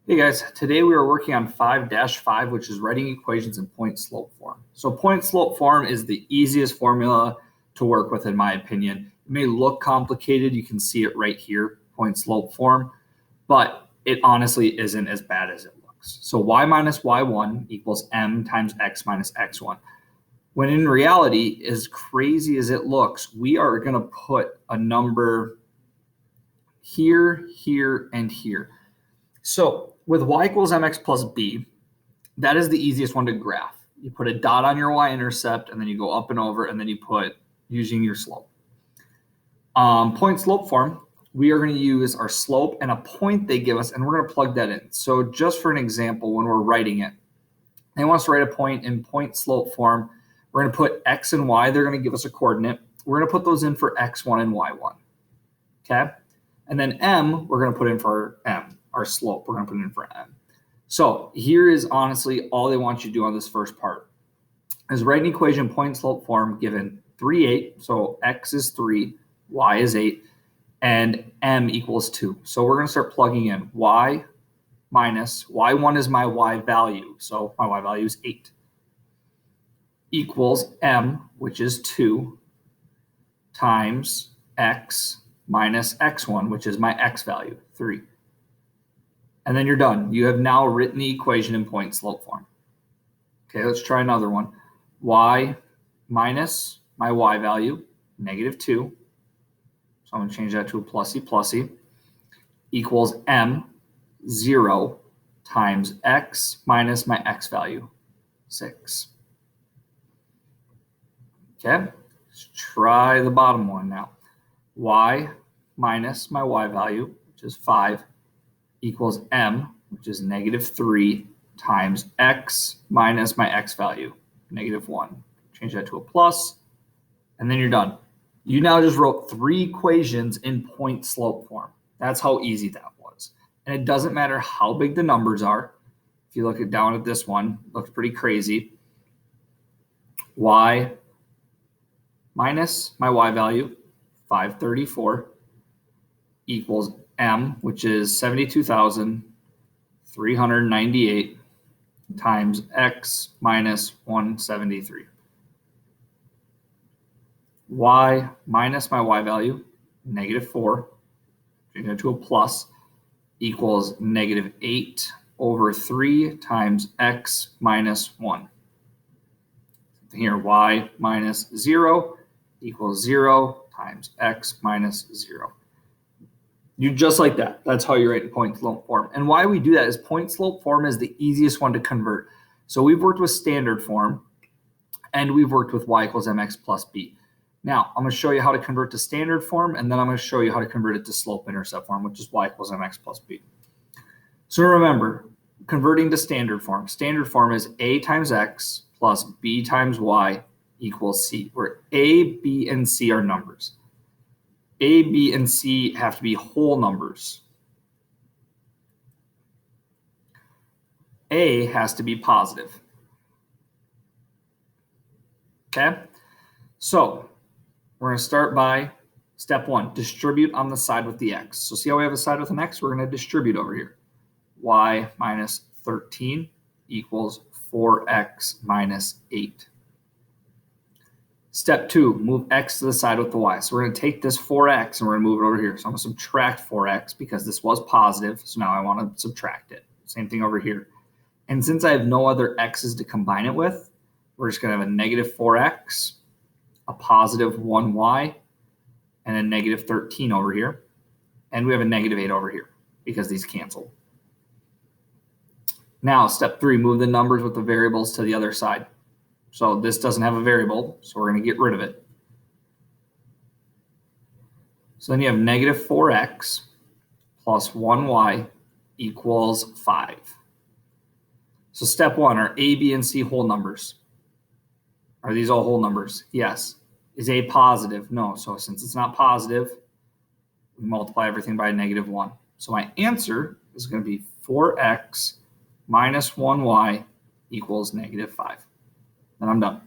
Hey guys, today we are working on 5-5, which is writing equations in point-slope form. So point-slope form is the easiest formula to work with in my opinion. It may look complicated, you can see it right here, point-slope form, but it honestly isn't as bad as it looks. So y minus y1 equals m times x minus x1. When in reality, as crazy as it looks, we are going to put a number here, here, and here. So with y equals mx plus b, that is the easiest one to graph. You put a dot on your y-intercept, and then you go up and over, and then you put using your slope. Point slope form, we are going to use our slope and a point they give us, and we're going to plug that in. So just for an example, when we're writing it, they want us to write a point in point slope form. We're going to put x and y. They're going to give us a coordinate. We're going to put those in for x1 and y1. Okay? And then m, we're going to put in for m. Our slope, we're going to put it in for m. So here is honestly all they want you to do on this first part is write an equation point slope form given 3, 8. So x is 3, y is 8, and m equals 2. So we're going to start plugging in y minus y1 is my y value. So my y value is 8 equals m, which is 2, times x minus x1, which is my x value, 3. And then you're done. You have now written the equation in point slope form. Okay, let's try another one. Y minus my y value, negative 2. So I'm going to change that to a plusy, equals m, 0, times x minus my x value, 6. Okay, let's try the bottom one now. Y minus my y value, which is 5, equals m, which is negative 3, times x minus my x value, negative 1. Change that to a plus, and then you're done. You now just wrote 3 equations in point slope form. That's how easy that was. And it doesn't matter how big the numbers are. If you look down at this one, it looks pretty crazy. Y minus my y value, 534, equals m, which is 72,398 times x minus 173. Y minus my y value, negative 4, change that to a plus, equals negative 8 over 3 times x minus 1. Here, y minus 0 equals 0 times x minus 0. You just like that. That's how you write point slope form. And why we do that is point slope form is the easiest one to convert. So we've worked with standard form, and we've worked with y equals mx plus b. Now, I'm going to show you how to convert to standard form, and then I'm going to show you how to convert it to slope-intercept form, which is y equals mx plus b. So remember, converting to standard form. Standard form is a times x plus b times y equals c, where a, b, and c are numbers. A, B, and C have to be whole numbers. A has to be positive. Okay? So we're going to start by step 1, distribute on the side with the x. So see how we have a side with an x? We're going to distribute over here. Y minus 13 equals 4x minus 8. Step 2, move x to the side with the y. So we're going to take this 4x and we're going to move it over here. So I'm going to subtract 4x because this was positive. So now I want to subtract it. Same thing over here. And since I have no other x's to combine it with, we're just going to have a negative 4x, a positive 1y, and a negative 13 over here. And we have a negative 8 over here because these cancel. Now, step 3, move the numbers with the variables to the other side. So this doesn't have a variable, so we're going to get rid of it. So then you have negative 4x plus 1y equals 5. So step 1, are a, b, and c whole numbers? Are these all whole numbers? Yes. Is a positive? No. So since it's not positive, we multiply everything by a negative 1. So my answer is going to be 4x minus 1y equals negative 5. And I'm done.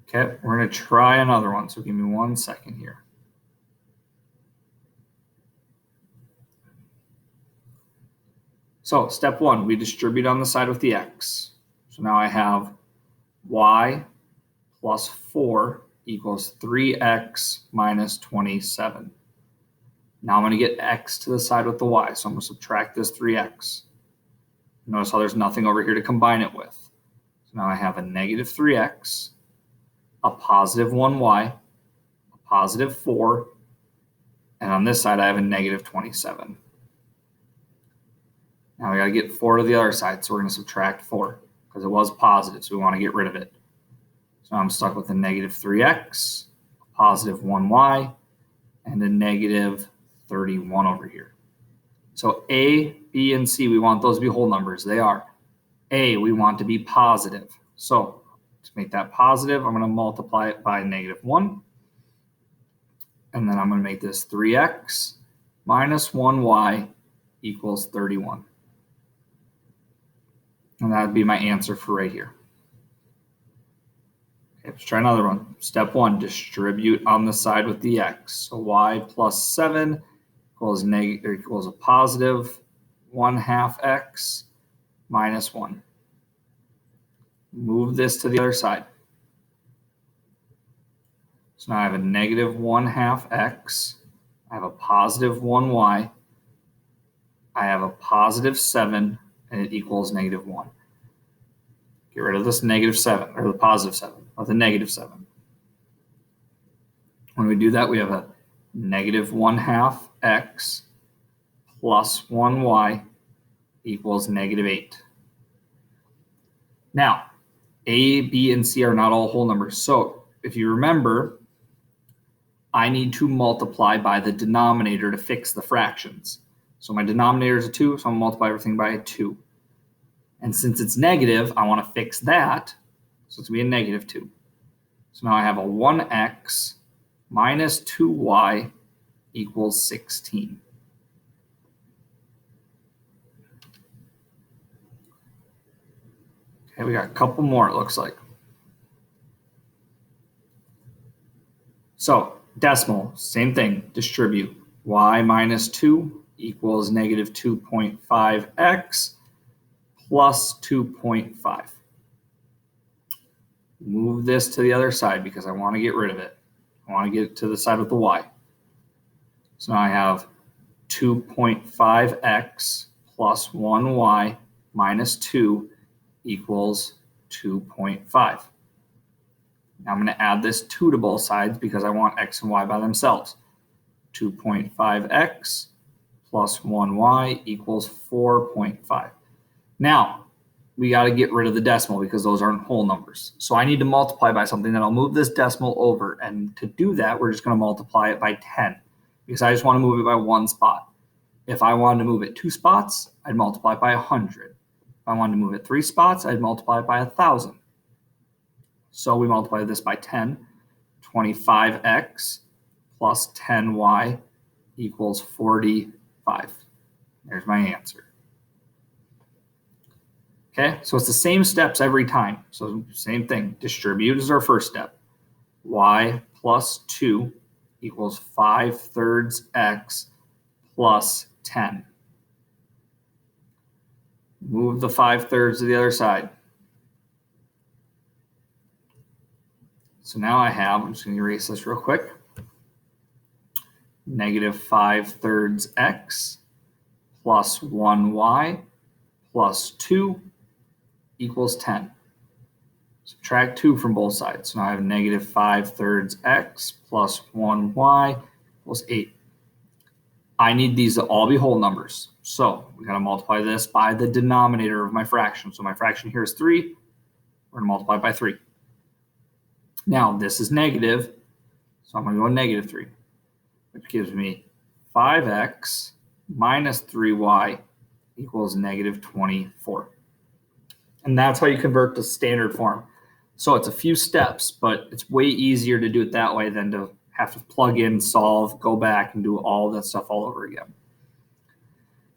Okay, we're going to try another one. So give me 1 second here. So step one, we distribute on the side with the x. So now I have y plus 4 equals 3x minus 27. Now I'm going to get x to the side with the y. So I'm going to subtract this 3x. Notice how there's nothing over here to combine it with. So now I have a negative 3x, a positive 1y, a positive 4, and on this side I have a negative 27. Now we got to get 4 to the other side, so we're going to subtract 4 because it was positive, so we want to get rid of it. So I'm stuck with a negative 3x, a positive 1y, and a negative 31 over here. So A, B, and C, we want those to be whole numbers. They are. A, we want to be positive. So to make that positive, I'm going to multiply it by negative 1. And then I'm going to make this 3x minus 1y equals 31. And that would be my answer for right here. Okay, let's try another one. Step one, distribute on the side with the x. So y plus 7 equals a positive 1/2 x minus 1. Move this to the other side. So now I have a negative 1/2 x. I have a positive 1y. I have a positive 7, and it equals negative 1. Get rid of this negative 7, or the positive 7, or the negative 7. When we do that, we have a negative 1/2 x plus 1y equals negative 8. Now, A, B, and C are not all whole numbers. So if you remember, I need to multiply by the denominator to fix the fractions. So my denominator is a 2, so I'm going to multiply everything by a 2. And since it's negative, I want to fix that. So it's going to be a negative 2. So now I have a 1x minus 2y equals 16. Okay, we got a couple more, it looks like. So decimal, same thing, distribute. Y minus 2 equals negative 2.5x plus 2.5. Move this to the other side because I want to get rid of it. I want to get it to the side with the y. So now I have 2.5x plus 1y minus 2 equals 2.5. Now I'm going to add this 2 to both sides because I want x and y by themselves. 2.5x plus 1y equals 4.5. Now, we got to get rid of the decimal because those aren't whole numbers. So I need to multiply by something, then I'll move this decimal over. And to do that, we're just going to multiply it by 10 because I just want to move it by one spot. If I wanted to move it 2 spots, I'd multiply it by 100. If I wanted to move it 3 spots, I'd multiply it by 1,000. So we multiply this by 10. 25x plus 10y equals 45. There's my answer. Okay, so it's the same steps every time. So same thing, distribute is our first step. Y plus 2 equals 5/3 x plus 10. Move the 5/3 to the other side. So now I have, I'm just going to erase this real quick, negative 5/3 x plus 1y plus 2 equals 10. Subtract 2 from both sides. So now I have negative 5/3 x plus 1y equals 8. I need these to all be whole numbers. So we got to multiply this by the denominator of my fraction. So my fraction here is 3. We're going to multiply by 3. Now this is negative, so I'm going to go negative 3, which gives me 5x minus 3y equals negative 24. And that's how you convert to standard form. So it's a few steps, but it's way easier to do it that way than to have to plug in, solve, go back, and do all that stuff all over again.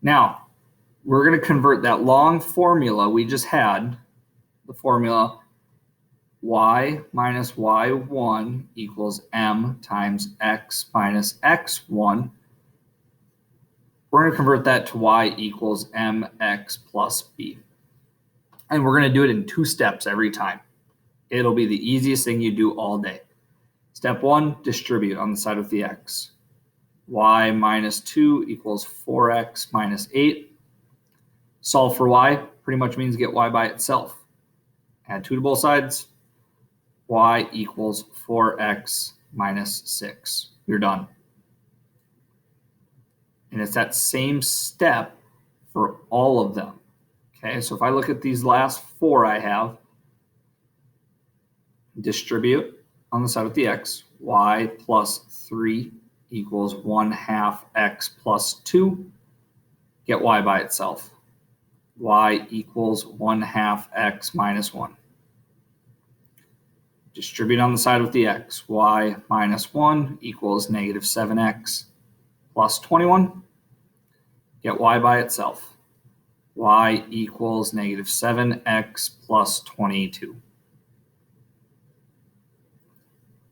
Now, we're going to convert that long formula we just had, the formula y minus y1 equals m times x minus x1. We're going to convert that to y equals mx plus b. And we're going to do it in 2 steps every time. It'll be the easiest thing you do all day. Step 1, distribute on the side with the x. Y minus 2 equals 4x minus 8. Solve for y pretty much means get y by itself. Add 2 to both sides. Y equals 4x minus 6. You're done. And it's that same step for all of them. Okay, so if I look at these last 4 I have, distribute on the side with the x, y plus 3 equals 1/2 x plus 2. Get y by itself. Y equals 1/2 x minus 1. Distribute on the side with the x, y minus 1 equals negative 7x plus 21. Get y by itself. Y equals negative 7x plus 22.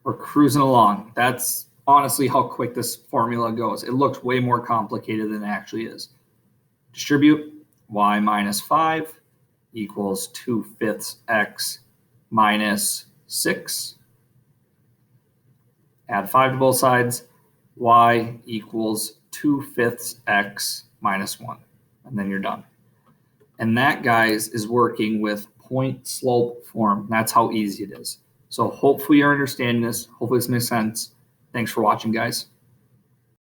We're cruising along. That's honestly how quick this formula goes. It looks way more complicated than it actually is. Distribute, y minus 5 equals 2/5 x minus 6. Add 5 to both sides. Y equals 2/5 x minus 1. And then you're done. And that, guys, is working with point slope form. That's how easy it is. So hopefully you're understanding this. Hopefully this makes sense. Thanks for watching, guys.